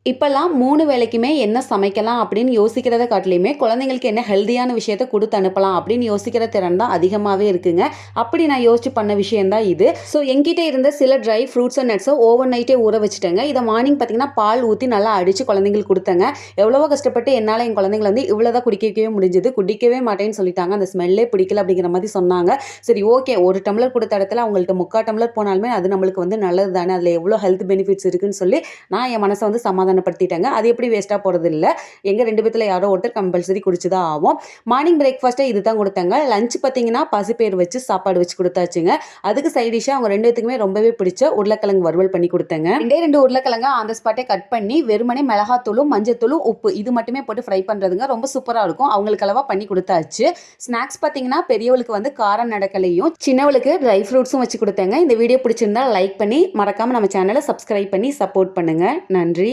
இப்போல்லாம் 3 வேளைக்குமே என்ன சமைக்கலாம் அப்படின்னு யோசிக்கிறத காட்டிலுமே குழந்தைங்களுக்கு என்ன ஹெல்தியான விஷயத்த கொடுத்து அனுப்பலாம் அப்படின்னு யோசிக்கிற திறன் தான் அதிகமாகவே இருக்குங்க. அப்படி நான் யோசிச்சு பண்ண விஷயம் தான் இது. ஸோ என்கிட்ட இருந்த சில ட்ரை ஃப்ரூட்ஸ் அண்ட் நட்ஸை ஓவர் நைட்டே ஊற வச்சுட்டேங்க. இதை மார்னிங் பார்த்தீங்கன்னா பால் ஊற்றி நல்லா அடித்து குழந்தைங்களுக்கு கொடுத்தேங்க. எவ்வளவோ கஷ்டப்பட்டு என்னால் என் குழந்தைங்களை வந்து இவ்வளோதான் குடிக்கவே முடிஞ்சது. குடிக்கவே மாட்டேன்னு சொல்லிட்டாங்க. அந்த ஸ்மெல்லே பிடிக்கல அப்படிங்கிற மாதிரி சொன்னாங்க. சரி ஓகே, ஒரு டம்ளர் கொடுத்த இடத்துல அவங்கள்ட்ட 3/4 டம்ளர் போனாலுமே அது நம்மளுக்கு வந்து நல்லது தானே, அதில் எவ்வளோ ஹெல்த் பெனிஃபிட்ஸ் இருக்குன்னு சொல்லி நான் என் மனசை வந்து சமாதானப்படுத்திட்டேங்க. அது எப்படி வேஸ்ட்டாக போகிறது இல்லை. எங்கள் 2 பேத்துல யாரோ ஒருத்தர் கம்பல்சரி குடிச்சு தான் ஆகும். மார்னிங் பிரேக்ஃபாஸ்ட்டை இது தான் கொடுத்தாங்க. லஞ்ச் பார்த்தீங்கன்னா பசிப்பயிறு வச்சு சாப்பாடு வச்சு கொடுத்தாச்சுங்க. அதுக்கு சைட் டிஷ்ஷாக அவங்க 2 பேத்துக்குமே ரொம்பவே பிடிச்ச உருளைக்கிழங்கு வறுவல் பண்ணி கொடுத்தேங்க. 2 உருளைக்கிழங்கு அந்த ஸ்பாட்டே கட் பண்ணி வெறுமனே மிளகாத்தூளும் மஞ்சத்தூளும் உப்பு இது மட்டுமே போட்டு ஃப்ரை பண்ணுறதுங்க. ரொம்ப சூப்பராக இருக்கும். அவங்களுக்கு அளவாக பண்ணி கொடுத்தாச்சு. ஸ்நாக்ஸ் பார்த்தீங்கன்னா பெரியவளுக்கு வந்து கார நடக்கலையும் சின்னவளுக்கு ட்ரை ஃப்ரூட்ஸும் வச்சு கொடுத்தேங்க. இந்த வீடியோ பிடிச்சிருந்தா லைக் பண்ணி மறக்காமல் நம்ம சேனலை சப்ஸ்கிரைப் பண்ணி சப்போர்ட் பண்ணுங்கள். நன்றி.